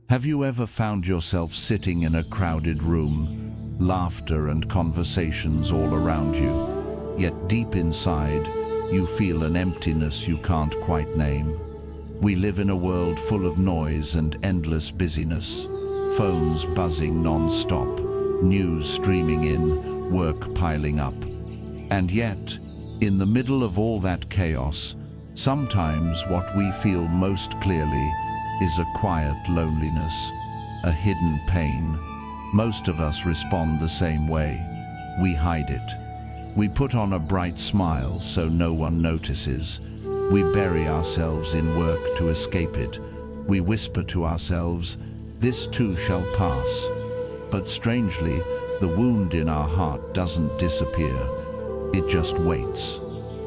Have you ever found yourself sitting in a crowded room, laughter and conversations all around you, yet deep inside, you feel an emptiness you can't quite name? We live in a world full of noise and endless busyness, phones buzzing non-stop, news streaming in, work piling up. And yet, in the middle of all that chaos, sometimes what we feel most clearly is a quiet loneliness, a hidden pain. Most of us respond the same way. We hide it. We put on a bright smile so no one notices. We bury ourselves in work to escape it. We whisper to ourselves, "This too shall pass." But strangely, the wound in our heart doesn't disappear. It just waits.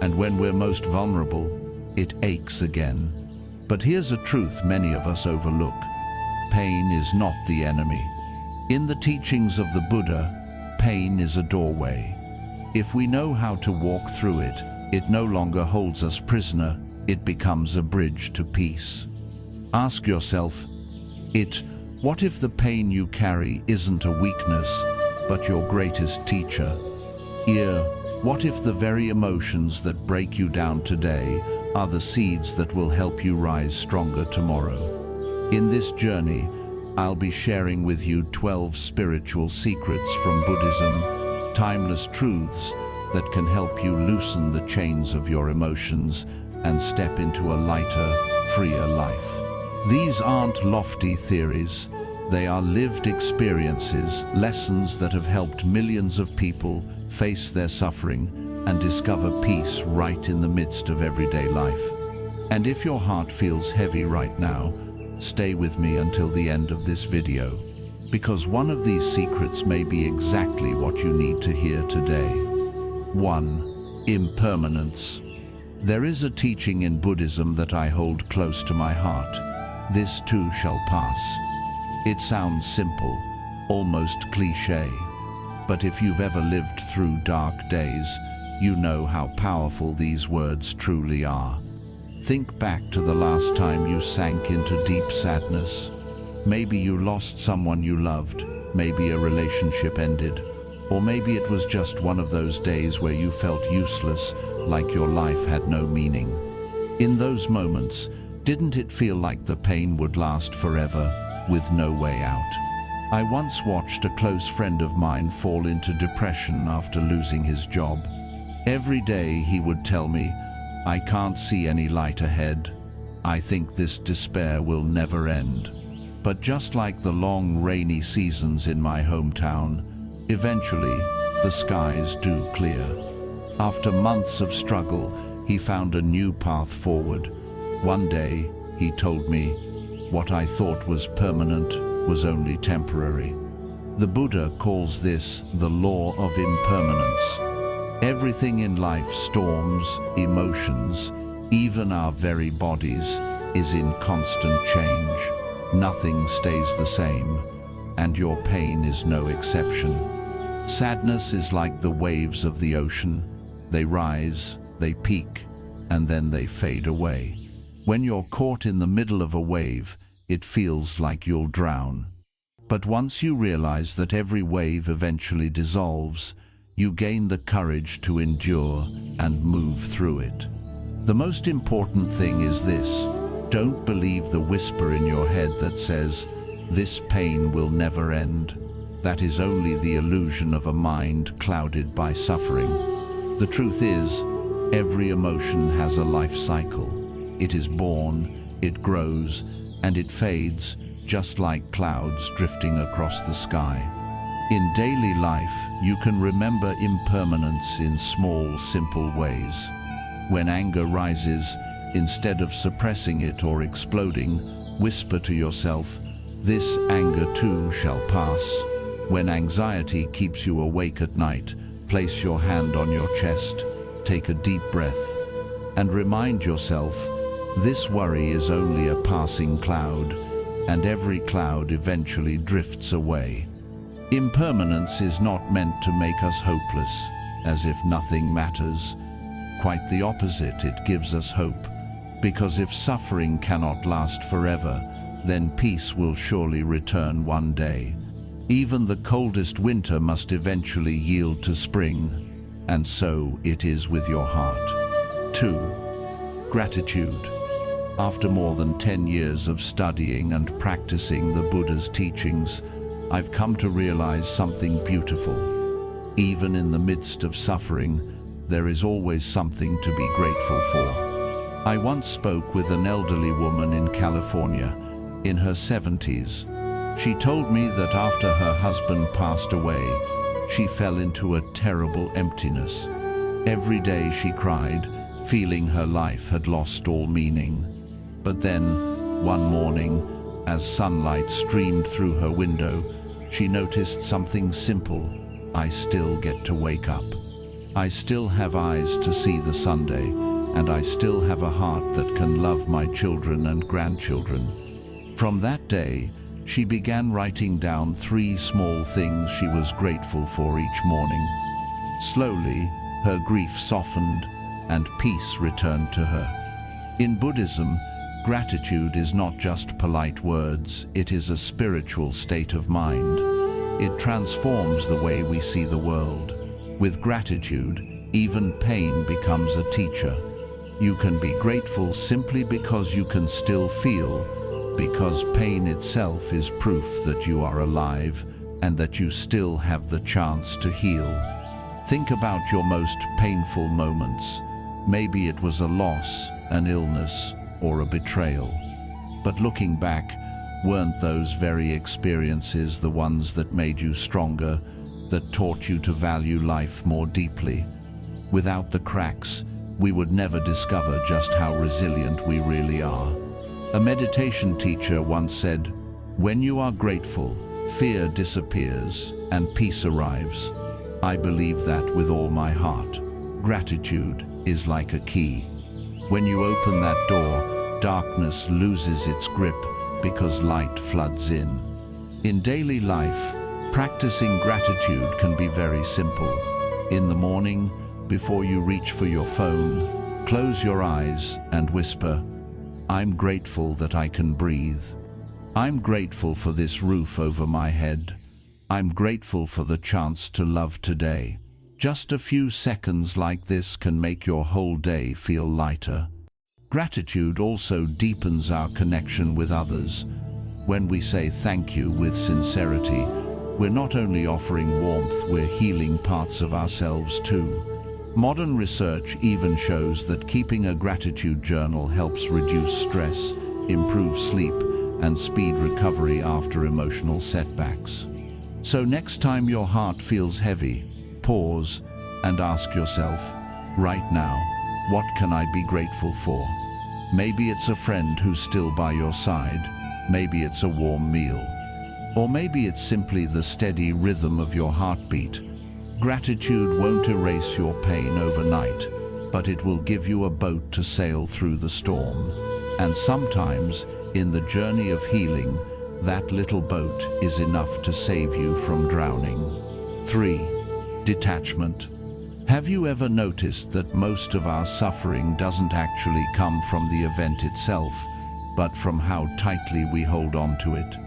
And when we're most vulnerable, it aches again. But here's a truth many of us overlook. Pain is not the enemy. In the teachings of the Buddha, pain is a doorway. If we know how to walk through it, it no longer holds us prisoner, it becomes a bridge to peace. Ask yourself, what if the pain you carry isn't a weakness, but your greatest teacher? What if the very emotions that break you down today are the seeds that will help you rise stronger tomorrow? In this journey, I'll be sharing with you 12 spiritual secrets from Buddhism, timeless truths that can help you loosen the chains of your emotions and step into a lighter, freer life. These aren't lofty theories. They are lived experiences, lessons that have helped millions of people face their suffering and discover peace right in the midst of everyday life. And if your heart feels heavy right now, stay with me until the end of this video, because one of these secrets may be exactly what you need to hear today. 1. Impermanence. There is a teaching in Buddhism that I hold close to my heart. This too shall pass. It sounds simple, almost cliché. But if you've ever lived through dark days, you know how powerful these words truly are. Think back to the last time you sank into deep sadness. Maybe you lost someone you loved, maybe a relationship ended, or maybe it was just one of those days where you felt useless, like your life had no meaning. In those moments, didn't it feel like the pain would last forever, with no way out? I once watched a close friend of mine fall into depression after losing his job. Every day he would tell me, "I can't see any light ahead. I think this despair will never end." But just like the long rainy seasons in my hometown, eventually the skies do clear. After months of struggle, he found a new path forward. One day, he told me, "What I thought was permanent was only temporary." The Buddha calls this the law of impermanence. Everything in life, storms, emotions, even our very bodies, is in constant change. Nothing stays the same, and your pain is no exception. Sadness is like the waves of the ocean. They rise, they peak, and then they fade away. When you're caught in the middle of a wave, it feels like you'll drown. But once you realize that every wave eventually dissolves, you gain the courage to endure and move through it. The most important thing is this: don't believe the whisper in your head that says, "This pain will never end." That is only the illusion of a mind clouded by suffering. The truth is, every emotion has a life cycle. It is born, it grows, and it fades, just like clouds drifting across the sky. In daily life, you can remember impermanence in small, simple ways. When anger rises, instead of suppressing it or exploding, whisper to yourself, "This anger too shall pass." When anxiety keeps you awake at night, place your hand on your chest, take a deep breath, and remind yourself, this worry is only a passing cloud, and every cloud eventually drifts away. Impermanence is not meant to make us hopeless, as if nothing matters. Quite the opposite, it gives us hope. Because if suffering cannot last forever, then peace will surely return one day. Even the coldest winter must eventually yield to spring, and so it is with your heart. 2. Gratitude. After more than 10 years of studying and practicing the Buddha's teachings, I've come to realize something beautiful. Even in the midst of suffering, there is always something to be grateful for. I once spoke with an elderly woman in California, in her 70s. She told me that after her husband passed away, she fell into a terrible emptiness. Every day she cried, feeling her life had lost all meaning. But then, one morning, as sunlight streamed through her window, she noticed something simple. I still get to wake up. I still have eyes to see the Sunday, and I still have a heart that can love my children and grandchildren. From that day, she began writing down 3 small things she was grateful for each morning. Slowly, her grief softened, and peace returned to her. In Buddhism, gratitude is not just polite words, it is a spiritual state of mind. It transforms the way we see the world. With gratitude, even pain becomes a teacher. You can be grateful simply because you can still feel, because pain itself is proof that you are alive and that you still have the chance to heal. Think about your most painful moments. Maybe it was a loss, an illness, or a betrayal. But looking back, weren't those very experiences the ones that made you stronger, that taught you to value life more deeply? Without the cracks, we would never discover just how resilient we really are. A meditation teacher once said, "When you are grateful, fear disappears and peace arrives." I believe that with all my heart. Gratitude is like a key. When you open that door, darkness loses its grip because light floods in. In daily life, practicing gratitude can be very simple. In the morning, before you reach for your phone, close your eyes and whisper, "I'm grateful that I can breathe. I'm grateful for this roof over my head. I'm grateful for the chance to love today." Just a few seconds like this can make your whole day feel lighter. Gratitude also deepens our connection with others. When we say thank you with sincerity, we're not only offering warmth, we're healing parts of ourselves too. Modern research even shows that keeping a gratitude journal helps reduce stress, improve sleep, and speed recovery after emotional setbacks. So next time your heart feels heavy, pause and ask yourself, right now, what can I be grateful for? Maybe it's a friend who's still by your side, maybe it's a warm meal, or maybe it's simply the steady rhythm of your heartbeat. Gratitude won't erase your pain overnight, but it will give you a boat to sail through the storm. And sometimes, in the journey of healing, that little boat is enough to save you from drowning. 3. Detachment. Have you ever noticed that most of our suffering doesn't actually come from the event itself, but from how tightly we hold on to it?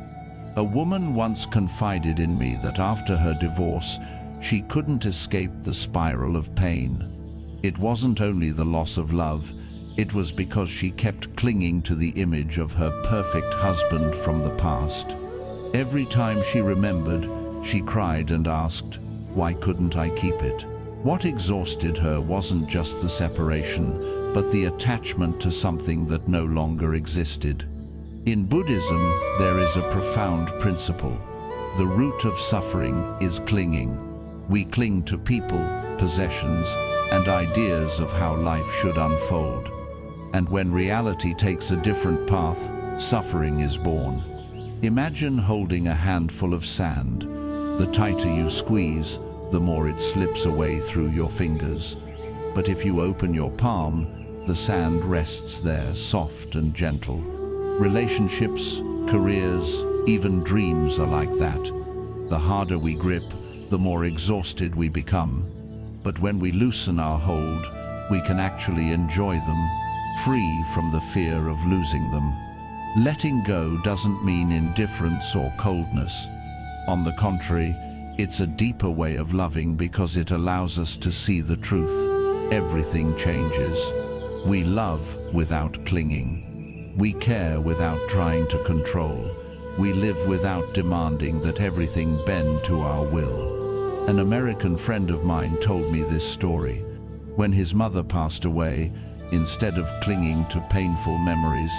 A woman once confided in me that after her divorce, she couldn't escape the spiral of pain. It wasn't only the loss of love, it was because she kept clinging to the image of her perfect husband from the past. Every time she remembered, she cried and asked, "Why couldn't I keep it?" What exhausted her wasn't just the separation, but the attachment to something that no longer existed. In Buddhism, there is a profound principle. The root of suffering is clinging. We cling to people, possessions, and ideas of how life should unfold. And when reality takes a different path, suffering is born. Imagine holding a handful of sand. The tighter you squeeze, the more it slips away through your fingers. But if you open your palm, the sand rests there, soft and gentle. Relationships, careers, even dreams are like that. The harder we grip, the more exhausted we become. But when we loosen our hold, we can actually enjoy them, free from the fear of losing them. Letting go doesn't mean indifference or coldness. On the contrary, it's a deeper way of loving because it allows us to see the truth. Everything changes. We love without clinging. We care without trying to control. We live without demanding that everything bend to our will. An American friend of mine told me this story. When his mother passed away, instead of clinging to painful memories,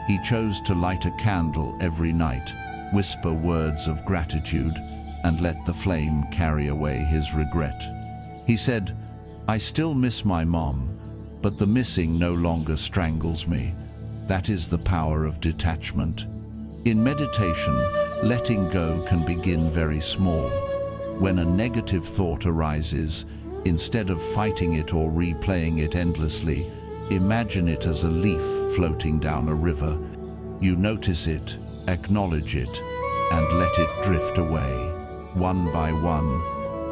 he chose to light a candle every night, whisper words of gratitude, and let the flame carry away his regret. He said, "I still miss my mom, but the missing no longer strangles me." That is the power of detachment. In meditation, letting go can begin very small. When a negative thought arises, instead of fighting it or replaying it endlessly, imagine it as a leaf floating down a river. You notice it, acknowledge it, and let it drift away. One by one,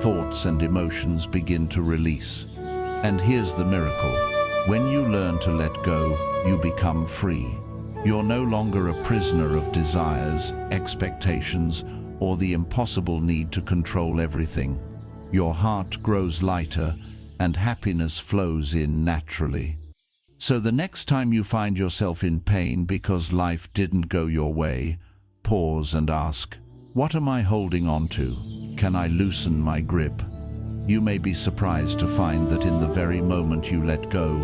thoughts and emotions begin to release. And here's the miracle. When you learn to let go, you become free. You're no longer a prisoner of desires, expectations, or the impossible need to control everything. Your heart grows lighter, and happiness flows in naturally. So the next time you find yourself in pain because life didn't go your way, pause and ask, "What am I holding on to? Can I loosen my grip?" You may be surprised to find that in the very moment you let go,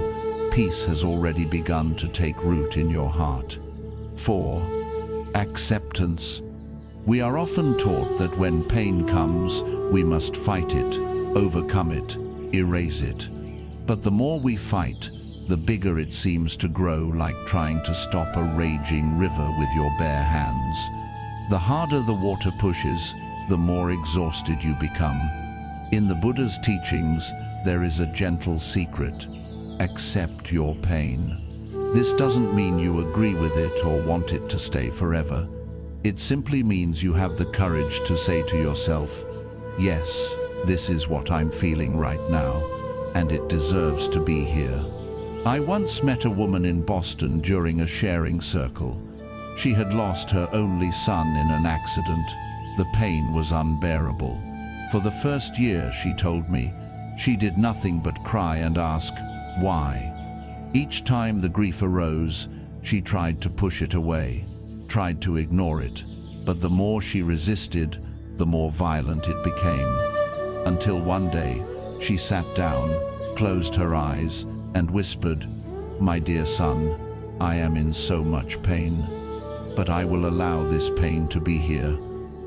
peace has already begun to take root in your heart. 4. Acceptance. We are often taught that when pain comes, we must fight it, overcome it, erase it. But the more we fight, the bigger it seems to grow, like trying to stop a raging river with your bare hands. The harder the water pushes, the more exhausted you become. In the Buddha's teachings, there is a gentle secret. Accept your pain. This doesn't mean you agree with it or want it to stay forever. It simply means you have the courage to say to yourself, "Yes, this is what I'm feeling right now, and it deserves to be here." I once met a woman in Boston during a sharing circle. She had lost her only son in an accident. The pain was unbearable. For the first year, she told me, she did nothing but cry and ask, "Why?" Each time the grief arose, she tried to push it away, tried to ignore it, but the more she resisted, the more violent it became. Until one day, she sat down, closed her eyes, and whispered, "My dear son, I am in so much pain, but I will allow this pain to be here.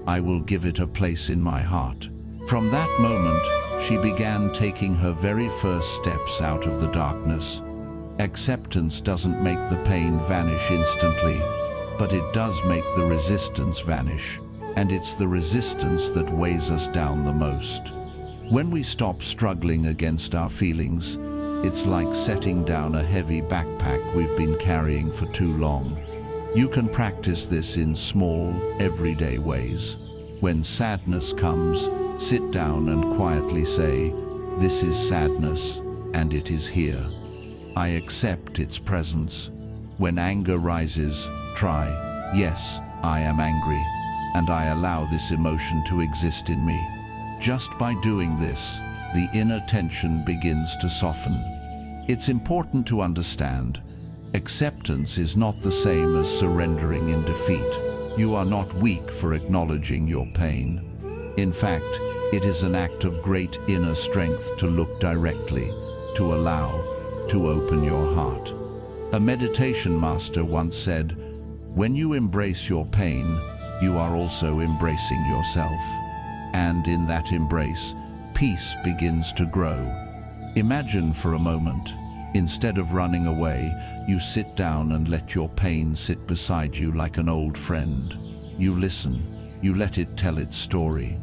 I will give it a place in my heart." From that moment, she began taking her very first steps out of the darkness. Acceptance doesn't make the pain vanish instantly, but it does make the resistance vanish, and it's the resistance that weighs us down the most. When we stop struggling against our feelings, it's like setting down a heavy backpack we've been carrying for too long. You can practice this in small, everyday ways. When sadness comes, sit down and quietly say, "This is sadness, and it is here. I accept its presence." When anger rises, try, "Yes, I am angry, and I allow this emotion to exist in me." Just by doing this, the inner tension begins to soften. It's important to understand, acceptance is not the same as surrendering in defeat. You are not weak for acknowledging your pain. In fact, it is an act of great inner strength to look directly, to allow, to open your heart. A meditation master once said, "When you embrace your pain, you are also embracing yourself. And in that embrace, peace begins to grow." Imagine for a moment, instead of running away, you sit down and let your pain sit beside you like an old friend. You listen, you let it tell its story.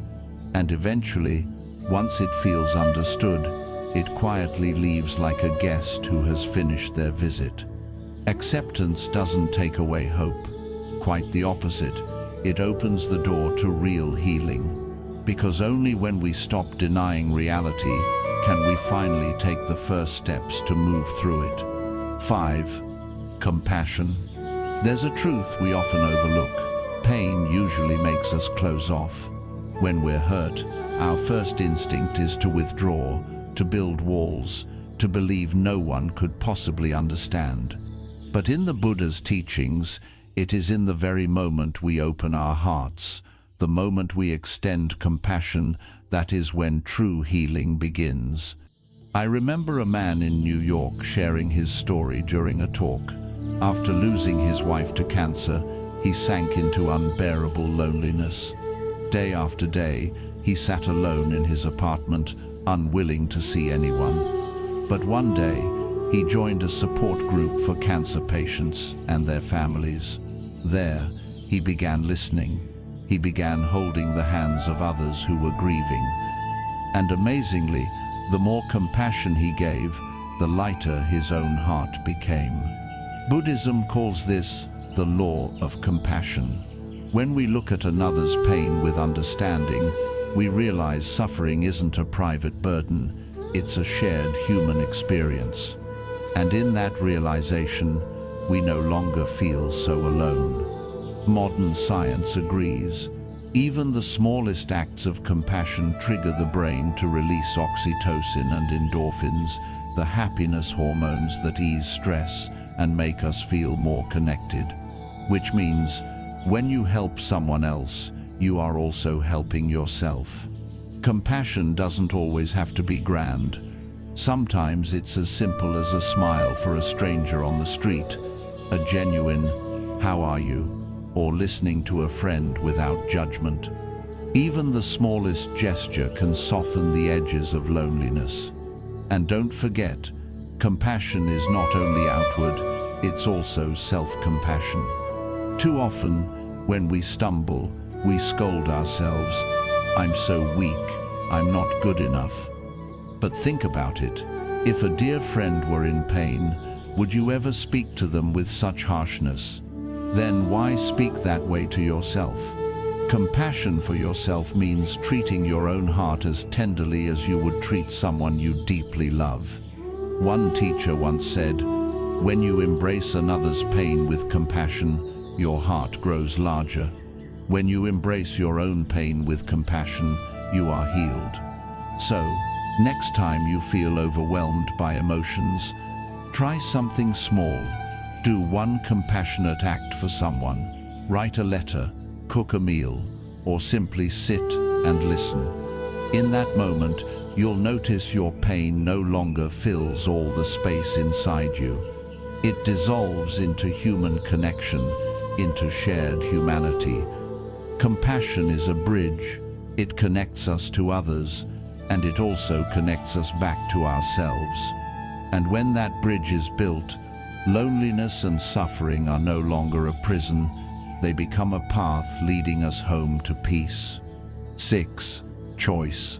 And eventually, once it feels understood, it quietly leaves like a guest who has finished their visit. Acceptance doesn't take away hope. Quite the opposite, it opens the door to real healing. Because only when we stop denying reality can we finally take the first steps to move through it. 5. Compassion. There's a truth we often overlook. Pain usually makes us close off. When we're hurt, our first instinct is to withdraw, to build walls, to believe no one could possibly understand. But in the Buddha's teachings, it is in the very moment we open our hearts, the moment we extend compassion, that is when true healing begins. I remember a man in New York sharing his story during a talk. After losing his wife to cancer, he sank into unbearable loneliness. Day after day, he sat alone in his apartment, unwilling to see anyone. But one day, he joined a support group for cancer patients and their families. There, he began listening. He began holding the hands of others who were grieving. And amazingly, the more compassion he gave, the lighter his own heart became. Buddhism calls this the law of compassion. When we look at another's pain with understanding, we realize suffering isn't a private burden, it's a shared human experience. And in that realization, we no longer feel so alone. Modern science agrees. Even the smallest acts of compassion trigger the brain to release oxytocin and endorphins, the happiness hormones that ease stress and make us feel more connected. Which means, when you help someone else, you are also helping yourself. Compassion doesn't always have to be grand. Sometimes it's as simple as a smile for a stranger on the street, a genuine, "How are you?" or listening to a friend without judgment. Even the smallest gesture can soften the edges of loneliness. And don't forget, compassion is not only outward, it's also self-compassion. Too often, when we stumble, we scold ourselves, "I'm so weak, I'm not good enough." But think about it. If a dear friend were in pain, would you ever speak to them with such harshness? Then why speak that way to yourself? Compassion for yourself means treating your own heart as tenderly as you would treat someone you deeply love. One teacher once said, "When you embrace another's pain with compassion, your heart grows larger. When you embrace your own pain with compassion, you are healed." So, next time you feel overwhelmed by emotions, try something small. Do one compassionate act for someone. Write a letter, cook a meal, or simply sit and listen. In that moment, you'll notice your pain no longer fills all the space inside you. It dissolves into human connection, into shared humanity. Compassion is a bridge. It connects us to others, and it also connects us back to ourselves. And when that bridge is built, loneliness and suffering are no longer a prison. They become a path leading us home to peace. 6. Choice.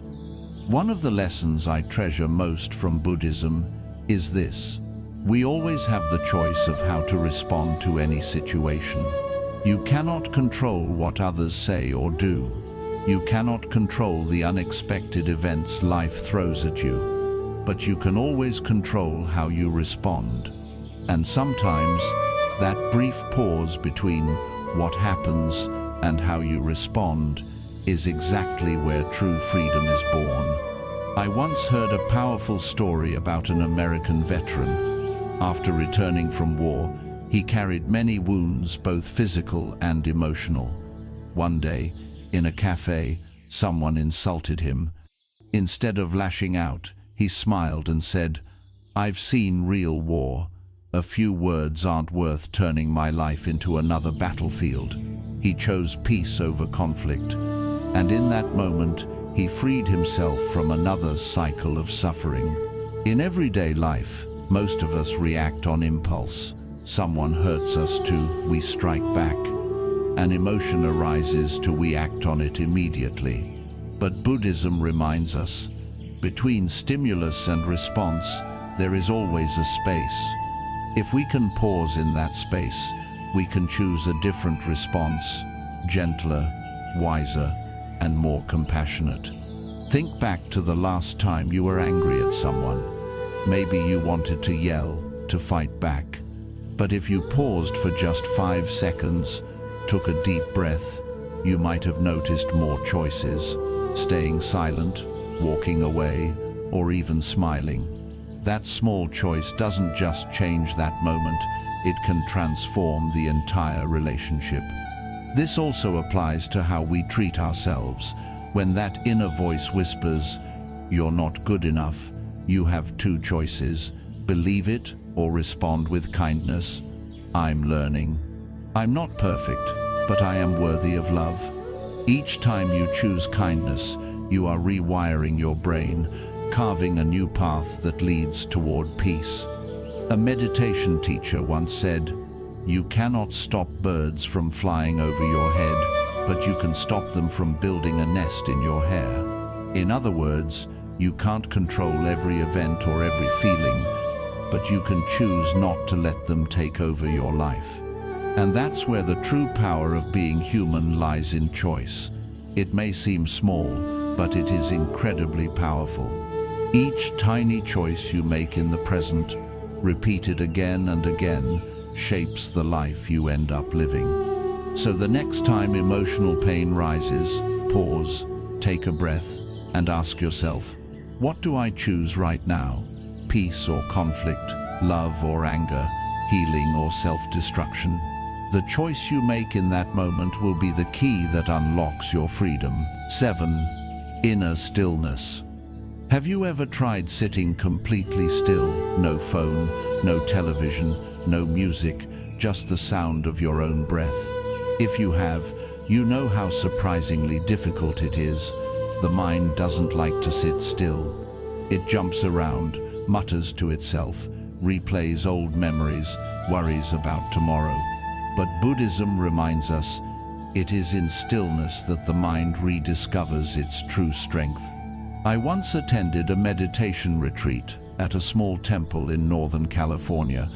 One of the lessons I treasure most from Buddhism is this. We always have the choice of how to respond to any situation. You cannot control what others say or do. You cannot control the unexpected events life throws at you, but you can always control how you respond. And sometimes, that brief pause between what happens and how you respond is exactly where true freedom is born. I once heard a powerful story about an American veteran. After returning from war, he carried many wounds, both physical and emotional. One day, in a cafe, someone insulted him. Instead of lashing out, he smiled and said, "I've seen real war. A few words aren't worth turning my life into another battlefield." He chose peace over conflict, and in that moment, he freed himself from another cycle of suffering. In everyday life, most of us react on impulse. Someone hurts us we strike back. An emotion arises we act on it immediately. But Buddhism reminds us, between stimulus and response, there is always a space. If we can pause in that space, we can choose a different response, gentler, wiser, and more compassionate. Think back to the last time you were angry at someone. Maybe you wanted to yell, to fight back. But if you paused for just 5 seconds, took a deep breath, you might have noticed more choices, staying silent, walking away, or even smiling. That small choice doesn't just change that moment, it can transform the entire relationship. This also applies to how we treat ourselves. When that inner voice whispers, "You're not good enough," you have 2 choices: believe it or respond with kindness. I'm learning. I'm not perfect, but I am worthy of love. Each time you choose kindness, you are rewiring your brain, carving a new path that leads toward peace. A meditation teacher once said, "You cannot stop birds from flying over your head, but you can stop them from building a nest in your hair." In other words, you can't control every event or every feeling, but you can choose not to let them take over your life. And that's where the true power of being human lies, in choice. It may seem small, but it is incredibly powerful. Each tiny choice you make in the present, repeated again and again, shapes the life you end up living. So the next time emotional pain rises, pause, take a breath, and ask yourself, what do I choose right now? Peace or conflict, love or anger, healing or self-destruction? The choice you make in that moment will be the key that unlocks your freedom. 7. Inner stillness. Have you ever tried sitting completely still? No phone, no television, no music, just the sound of your own breath. If you have, you know how surprisingly difficult it is. The mind doesn't like to sit still. It jumps around, mutters to itself, replays old memories, worries about tomorrow. But Buddhism reminds us, it is in stillness that the mind rediscovers its true strength. I once attended a meditation retreat at a small temple in Northern California.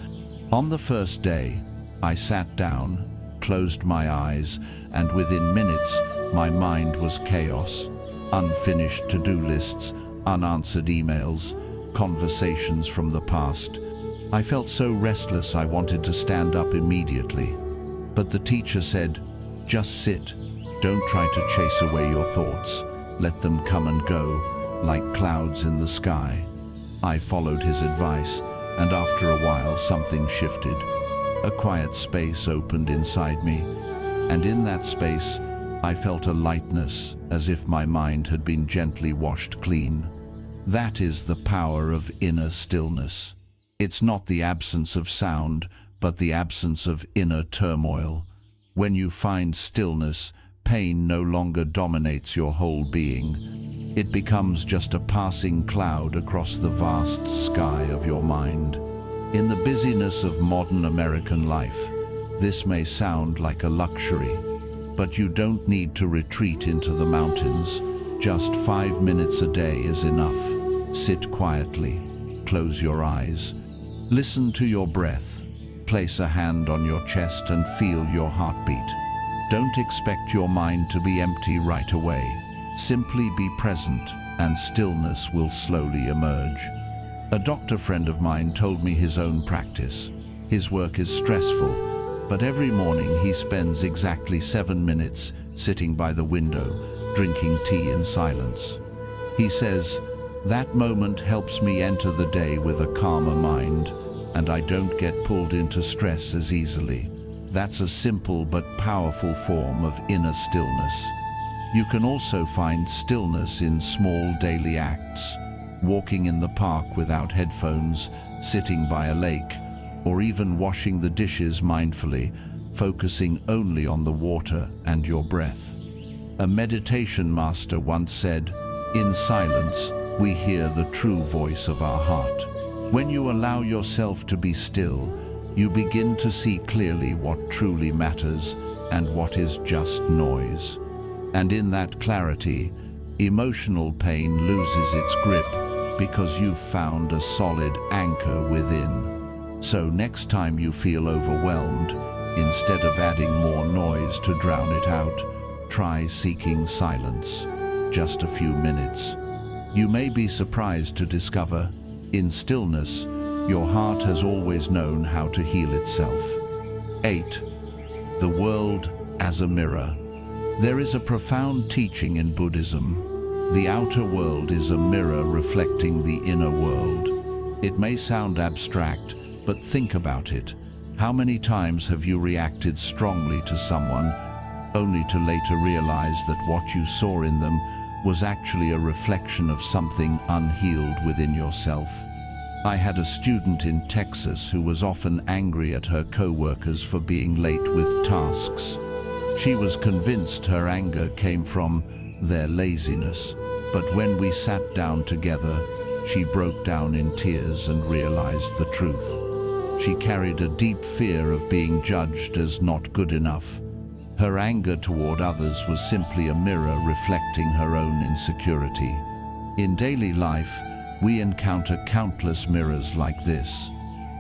On the first day, I sat down, closed my eyes, and within minutes, my mind was chaos. Unfinished to-do lists, unanswered emails, conversations from the past. I felt so restless I wanted to stand up immediately. But the teacher said, "Just sit. Don't try to chase away your thoughts. Let them come and go, like clouds in the sky." I followed his advice, and after a while something shifted. A quiet space opened inside me, and in that space I felt a lightness, as if my mind had been gently washed clean. That is the power of inner stillness. It's not the absence of sound, but the absence of inner turmoil. When you find stillness, pain no longer dominates your whole being. It becomes just a passing cloud across the vast sky of your mind. In the busyness of modern American life, this may sound like a luxury, but you don't need to retreat into the mountains. Just 5 minutes a day is enough. Sit quietly, close your eyes, listen to your breath. Place a hand on your chest and feel your heartbeat. Don't expect your mind to be empty right away. Simply be present, and stillness will slowly emerge. A doctor friend of mine told me his own practice. His work is stressful, but every morning he spends exactly 7 minutes sitting by the window, drinking tea in silence. He says, "That moment helps me enter the day with a calmer mind, and I don't get pulled into stress as easily." That's a simple but powerful form of inner stillness. You can also find stillness in small daily acts, walking in the park without headphones, sitting by a lake, or even washing the dishes mindfully, focusing only on the water and your breath. A meditation master once said, "In silence, we hear the true voice of our heart." When you allow yourself to be still, you begin to see clearly what truly matters and what is just noise. And in that clarity, emotional pain loses its grip because you've found a solid anchor within. So next time you feel overwhelmed, instead of adding more noise to drown it out, try seeking silence. Just a few minutes. You may be surprised to discover, in stillness, Your heart has always known how to heal itself. 8. The world as a mirror. There is a profound teaching in Buddhism. The outer world is a mirror reflecting the inner world. It may sound abstract, but think about it. How many times have you reacted strongly to someone, only to later realize that what you saw in them was actually a reflection of something unhealed within yourself? I had a student in Texas who was often angry at her co-workers for being late with tasks. She was convinced her anger came from their laziness, but when we sat down together, she broke down in tears and realized the truth. She carried a deep fear of being judged as not good enough. Her anger toward others was simply a mirror reflecting her own insecurity. In daily life, we encounter countless mirrors like this.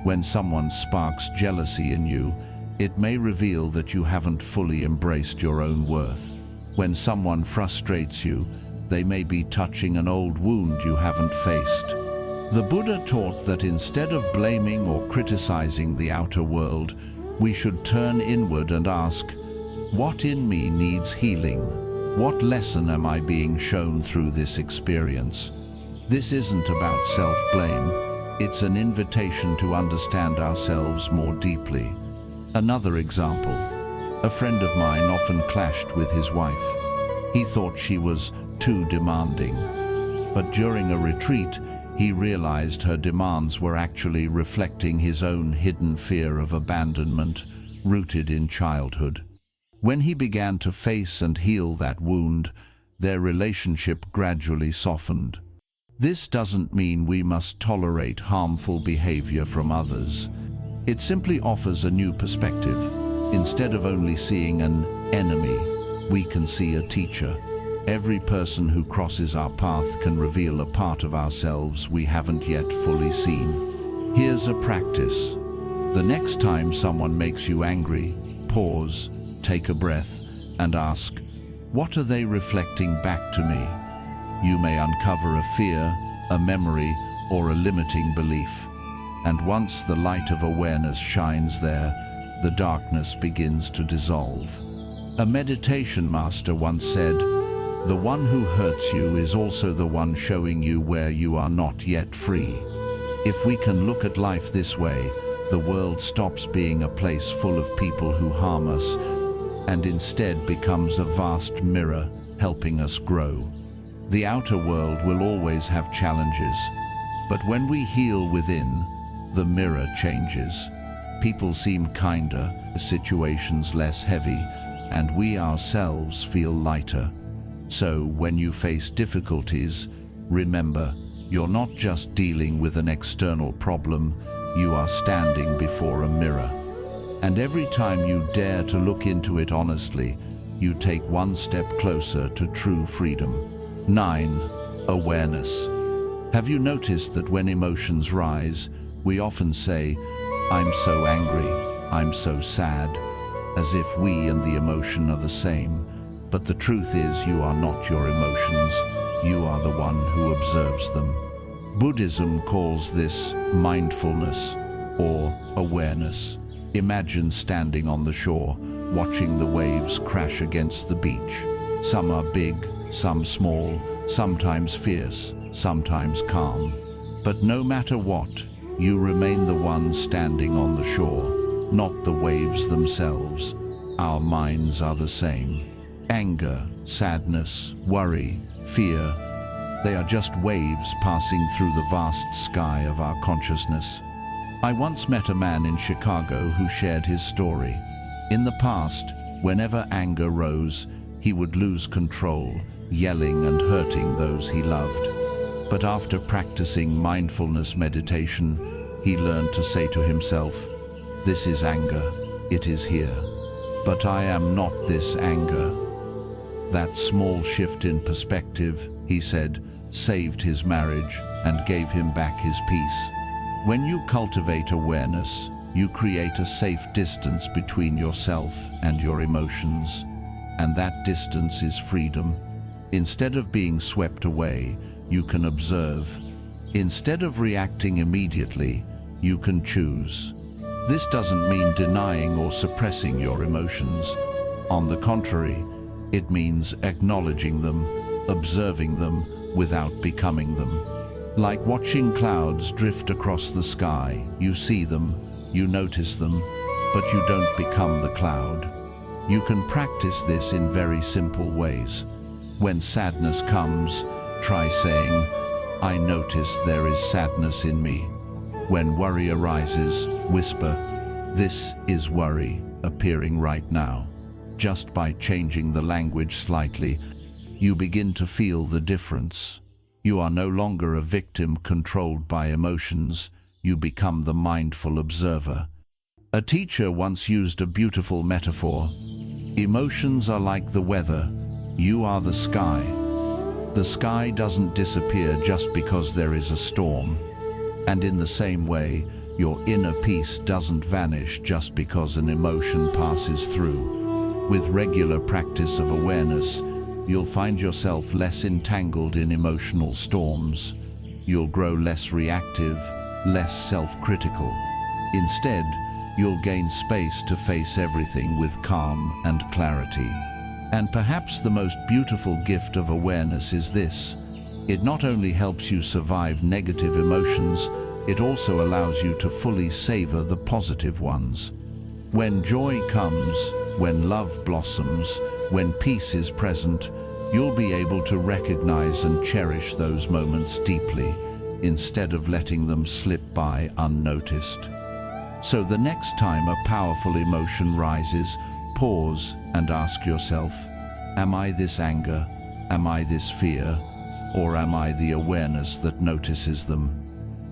When someone sparks jealousy in you, it may reveal that you haven't fully embraced your own worth. When someone frustrates you, they may be touching an old wound you haven't faced. The Buddha taught that instead of blaming or criticizing the outer world, we should turn inward and ask, what in me needs healing? What lesson am I being shown through this experience? This isn't about self-blame. It's an invitation to understand ourselves more deeply. Another example. A friend of mine often clashed with his wife. He thought she was too demanding. But during a retreat, he realized her demands were actually reflecting his own hidden fear of abandonment, rooted in childhood. When he began to face and heal that wound, their relationship gradually softened. This doesn't mean we must tolerate harmful behavior from others. It simply offers a new perspective. Instead of only seeing an enemy, we can see a teacher. Every person who crosses our path can reveal a part of ourselves we haven't yet fully seen. Here's a practice. The next time someone makes you angry, pause, take a breath, and ask, what are they reflecting back to me? You may uncover a fear, a memory, or a limiting belief. And once the light of awareness shines there, the darkness begins to dissolve. A meditation master once said, the one who hurts you is also the one showing you where you are not yet free. If we can look at life this way, the world stops being a place full of people who harm us and instead becomes a vast mirror helping us grow. The outer world will always have challenges, but when we heal within, the mirror changes. People seem kinder, situations less heavy, and we ourselves feel lighter. So when you face difficulties, remember, you're not just dealing with an external problem, you are standing before a mirror. And every time you dare to look into it honestly, you take one step closer to true freedom. 9. Awareness. Have you noticed that when emotions rise, we often say, I'm so angry, I'm so sad, as if we and the emotion are the same. But the truth is, you are not your emotions, you are the one who observes them. Buddhism calls this mindfulness, or awareness. Imagine standing on the shore, watching the waves crash against the beach. Some are big, some small, sometimes fierce, sometimes calm. But no matter what, you remain the one standing on the shore, not the waves themselves. Our minds are the same. Anger, sadness, worry, fear, they are just waves passing through the vast sky of our consciousness. I once met a man in Chicago who shared his story. In the past, whenever anger rose, he would lose control, yelling and hurting those he loved. But after practicing mindfulness meditation, he learned to say to himself, this is anger, it is here, but I am not this anger. That small shift in perspective, he said, saved his marriage and gave him back his peace. When you cultivate awareness, you create a safe distance between yourself and your emotions, and that distance is freedom. Instead of being swept away, you can observe. Instead of reacting immediately, You can choose. This doesn't mean denying or suppressing your emotions. On the contrary, it means acknowledging them, observing them without becoming them. Like watching clouds drift across the sky, you see them, you notice them, but you don't become the cloud. You can practice this in very simple ways. When sadness comes, try saying, "I notice there is sadness in me." When worry arises, whisper, "This is worry appearing right now." Just by changing the language slightly, you begin to feel the difference. You are no longer a victim controlled by emotions. You become the mindful observer. A teacher once used a beautiful metaphor. Emotions are like the weather. You are the sky. The sky doesn't disappear just because there is a storm. And in the same way, your inner peace doesn't vanish just because an emotion passes through. With regular practice of awareness, you'll find yourself less entangled in emotional storms. You'll grow less reactive, less self-critical. Instead, you'll gain space to face everything with calm and clarity. And perhaps the most beautiful gift of awareness is this. It not only helps you survive negative emotions, it also allows you to fully savor the positive ones. When joy comes, when love blossoms, when peace is present, you'll be able to recognize and cherish those moments deeply, instead of letting them slip by unnoticed. So the next time a powerful emotion rises, pause and ask yourself, am I this anger? Am I this fear? Or am I the awareness that notices them?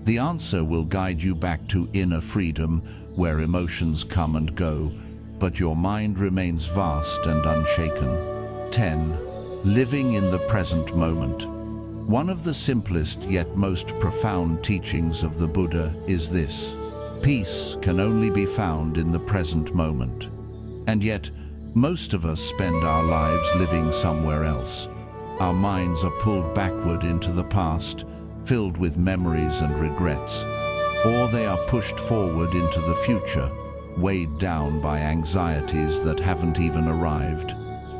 The answer will guide you back to inner freedom, where emotions come and go, but your mind remains vast and unshaken. 10. Living in the present moment. One of the simplest yet most profound teachings of the Buddha is this. Peace can only be found in the present moment. And yet, most of us spend our lives living somewhere else. Our minds are pulled backward into the past, filled with memories and regrets, or they are pushed forward into the future, weighed down by anxieties that haven't even arrived.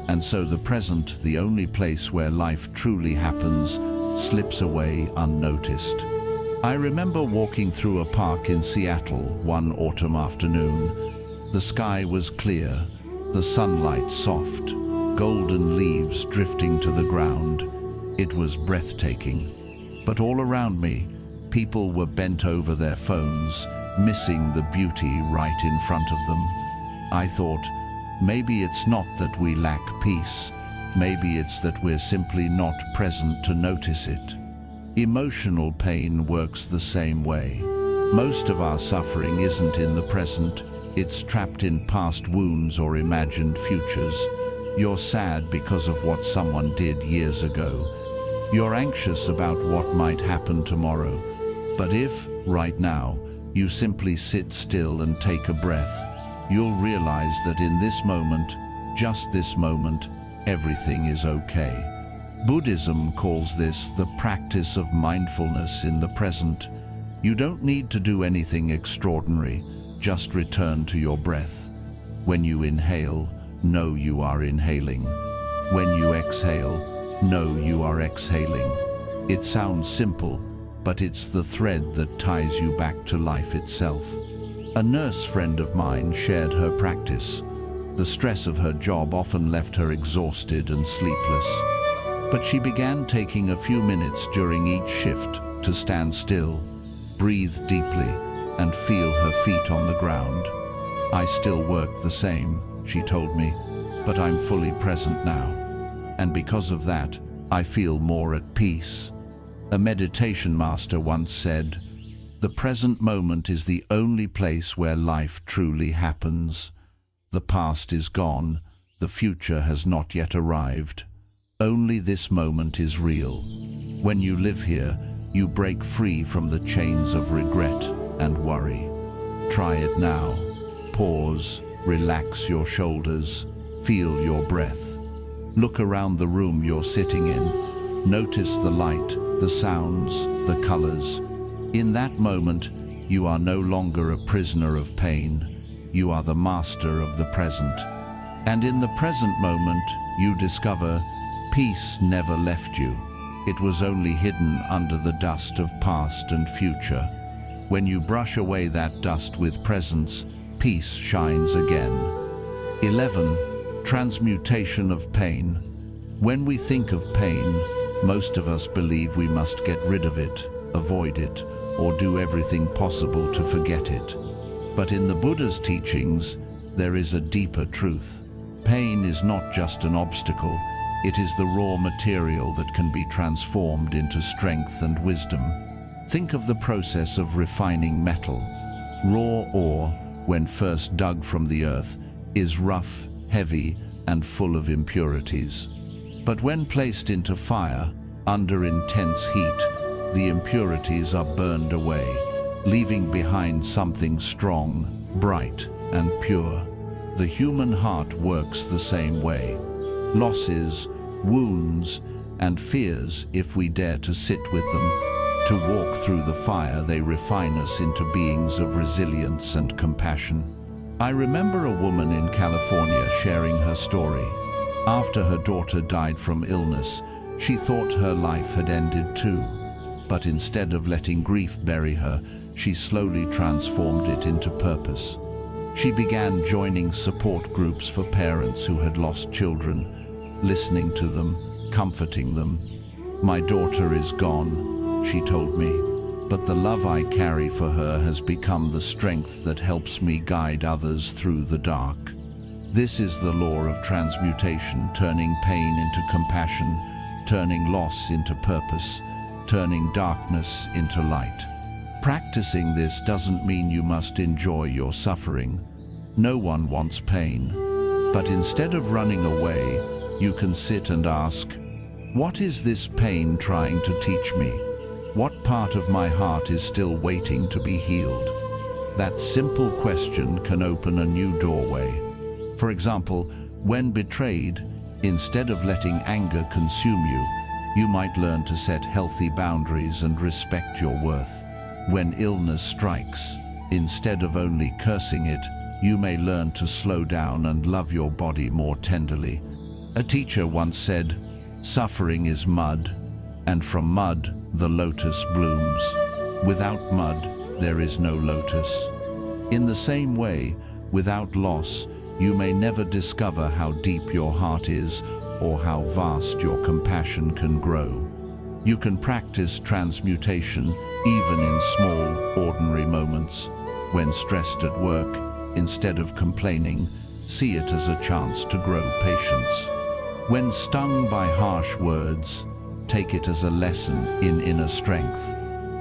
And so the present, the only place where life truly happens, slips away unnoticed. I remember walking through a park in Seattle one autumn afternoon. The sky was clear, the sunlight soft, golden leaves drifting to the ground. It was breathtaking. But all around me, people were bent over their phones, missing the beauty right in front of them. I thought, maybe it's not that we lack peace. Maybe it's that we're simply not present to notice it. Emotional pain works the same way. Most of our suffering isn't in the present. It's trapped in past wounds or imagined futures. You're sad because of what someone did years ago. You're anxious about what might happen tomorrow. But if, right now, you simply sit still and take a breath, you'll realize that in this moment, just this moment, everything is okay. Buddhism calls this the practice of mindfulness in the present. You don't need to do anything extraordinary, just return to your breath. When you inhale, know you are inhaling. When you exhale, know you are exhaling. It sounds simple, but it's the thread that ties you back to life itself. A nurse friend of mine shared her practice. The stress of her job often left her exhausted and sleepless. But she began taking a few minutes during each shift to stand still, breathe deeply, and feel her feet on the ground. I still work the same, she told me, but I'm fully present now. And because of that, I feel more at peace. A meditation master once said, "The present moment is the only place where life truly happens. The past is gone, the future has not yet arrived. Only this moment is real. When you live here, you break free from the chains of regret and worry. Try it now. Pause, relax your shoulders, feel your breath. Look around the room you're sitting in. Notice the light, the sounds, the colors. In that moment, You are no longer a prisoner of pain. You are the master of the present. And in the present moment, you discover peace never left you. It was only hidden under the dust of past and future. When you brush away that dust with presence, peace shines again. 11. Transmutation of pain. When we think of pain, most of us believe we must get rid of it, avoid it, or do everything possible to forget it. But in the Buddha's teachings, there is a deeper truth. Pain is not just an obstacle, it is the raw material that can be transformed into strength and wisdom. Think of the process of refining metal. Raw ore, when first dug from the earth, is rough, heavy, and full of impurities. But when placed into fire, under intense heat, the impurities are burned away, leaving behind something strong, bright, and pure. The human heart works the same way. Losses, wounds, and fears, if we dare to sit with them, to walk through the fire, they refine us into beings of resilience and compassion. I remember a woman in California sharing her story. After her daughter died from illness, she thought her life had ended too. But instead of letting grief bury her, she slowly transformed it into purpose. She began joining support groups for parents who had lost children, listening to them, comforting them. "My daughter is gone," she told me, "but the love I carry for her has become the strength that helps me guide others through the dark." This is the law of transmutation, turning pain into compassion, turning loss into purpose, turning darkness into light. Practicing this doesn't mean you must enjoy your suffering. No one wants pain. But instead of running away, you can sit and ask, what is this pain trying to teach me? What part of my heart is still waiting to be healed? That simple question can open a new doorway. For example, when betrayed, instead of letting anger consume you, you might learn to set healthy boundaries and respect your worth. When illness strikes, instead of only cursing it, you may learn to slow down and love your body more tenderly. A teacher once said, "Suffering is mud, and from mud the lotus blooms. Without mud, there is no lotus." In the same way, without loss, you may never discover how deep your heart is or how vast your compassion can grow. You can practice transmutation even in small, ordinary moments. When stressed at work, instead of complaining, see it as a chance to grow patience. When stung by harsh words, take it as a lesson in inner strength.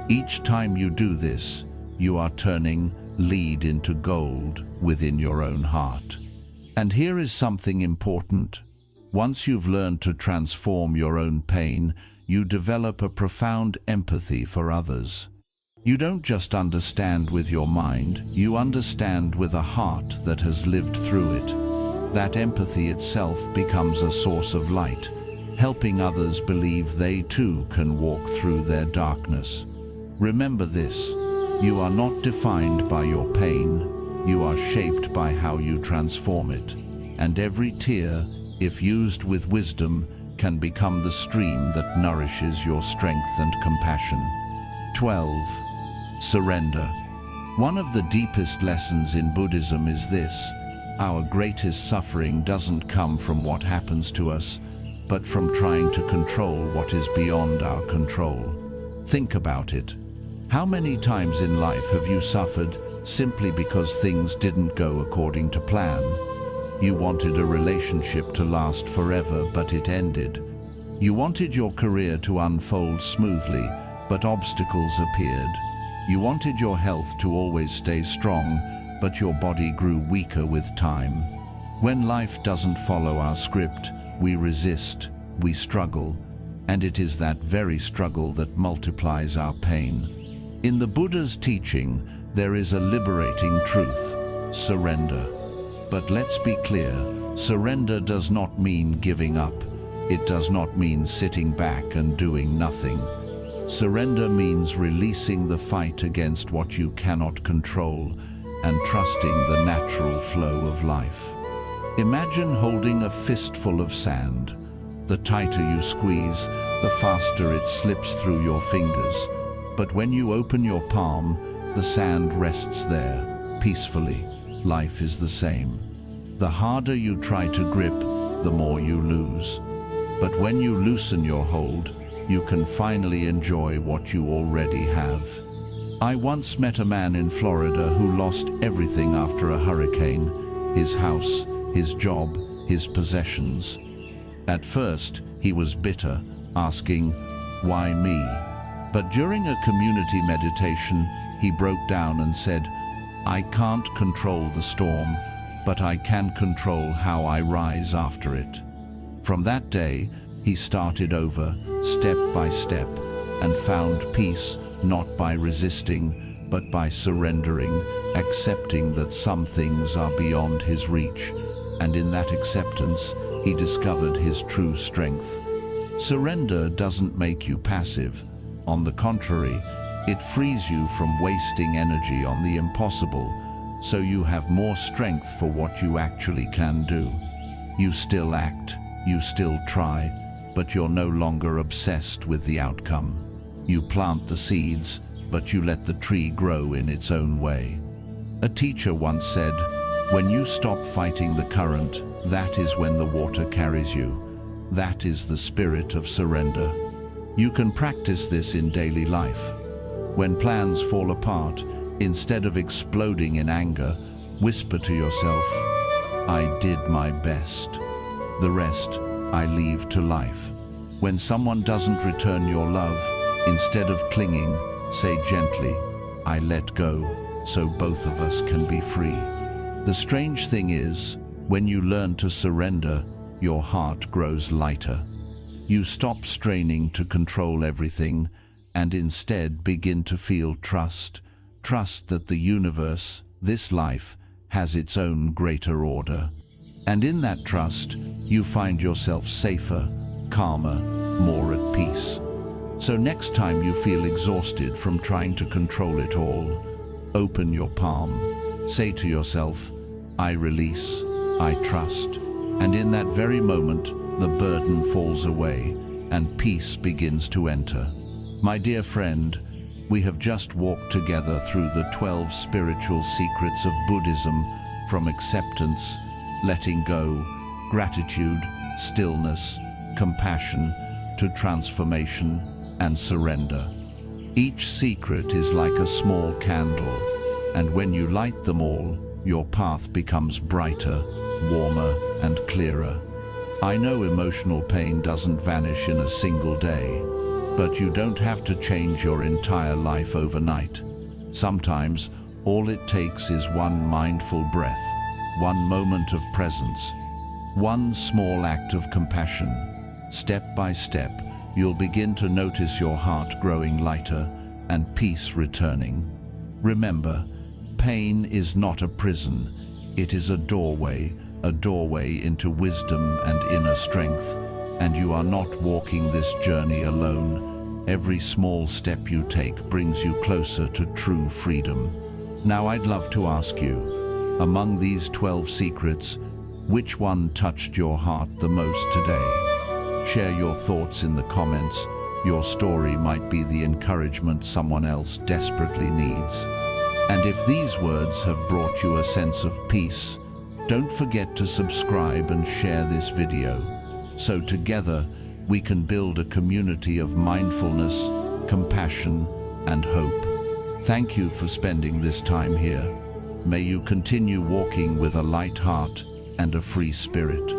Each time you do this, you are turning lead into gold within your own heart. And here is something important. Once you've learned to transform your own pain, you develop a profound empathy for others. You don't just understand with your mind, you understand with a heart that has lived through it. That empathy itself becomes a source of light, helping others believe they too can walk through their darkness. Remember this, you are not defined by your pain, you are shaped by how you transform it. And every tear, if used with wisdom, can become the stream that nourishes your strength and compassion. 12. Surrender. One of the deepest lessons in Buddhism is this: our greatest suffering doesn't come from what happens to us, but from trying to control what is beyond our control. Think about it. How many times in life have you suffered simply because things didn't go according to plan? You wanted a relationship to last forever, but it ended. You wanted your career to unfold smoothly, but obstacles appeared. You wanted your health to always stay strong, but your body grew weaker with time. When life doesn't follow our script, we resist, we struggle, and it is that very struggle that multiplies our pain. In the Buddha's teaching, there is a liberating truth: surrender. But let's be clear, surrender does not mean giving up. It does not mean sitting back and doing nothing. Surrender means releasing the fight against what you cannot control and trusting the natural flow of life. Imagine holding a fistful of sand. The tighter you squeeze, the faster it slips through your fingers. But when you open your palm, the sand rests there, peacefully. Life is the same. The harder you try to grip, the more you lose. But when you loosen your hold, you can finally enjoy what you already have. I once met a man in Florida who lost everything after a hurricane: his house, his job, his possessions. At first, he was bitter, asking, "Why me?" But during a community meditation, he broke down and said, "I can't control the storm, but I can control how I rise after it." From that day, he started over, step by step, and found peace not by resisting, but by surrendering, accepting that some things are beyond his reach, and in that acceptance, he discovered his true strength. Surrender doesn't make you passive. On the contrary, it frees you from wasting energy on the impossible, so you have more strength for what you actually can do. You still act, you still try, but you're no longer obsessed with the outcome. You plant the seeds, but you let the tree grow in its own way. A teacher once said, "When you stop fighting the current, that is when the water carries you." That is the spirit of surrender. You can practice this in daily life. When plans fall apart, instead of exploding in anger, whisper to yourself, "I did my best. The rest I leave to life." When someone doesn't return your love, instead of clinging, say gently, "I let go, so both of us can be free." The strange thing is, when you learn to surrender, your heart grows lighter. You stop straining to control everything and instead begin to feel trust. Trust that the universe, this life, has its own greater order. And in that trust, you find yourself safer, calmer, more at peace. So next time you feel exhausted from trying to control it all, open your palm. Say to yourself, "I release, I trust." And in that very moment, the burden falls away and peace begins to enter. My dear friend, we have just walked together through the 12 spiritual secrets of Buddhism, from acceptance, letting go, gratitude, stillness, compassion, to transformation and surrender. Each secret is like a small candle, and when you light them all, your path becomes brighter, warmer, and clearer. I know emotional pain doesn't vanish in a single day, but you don't have to change your entire life overnight. Sometimes, all it takes is one mindful breath, one moment of presence, one small act of compassion. Step by step, you'll begin to notice your heart growing lighter and peace returning. Remember, pain is not a prison. It is a doorway into wisdom and inner strength, and you are not walking this journey alone. Every small step you take brings you closer to true freedom. Now I'd love to ask you, among these 12 secrets, which one touched your heart the most today? Share your thoughts in the comments. Your story might be the encouragement someone else desperately needs. And if these words have brought you a sense of peace, don't forget to subscribe and share this video, so together we can build a community of mindfulness, compassion, and hope. Thank you for spending this time here. May you continue walking with a light heart and a free spirit.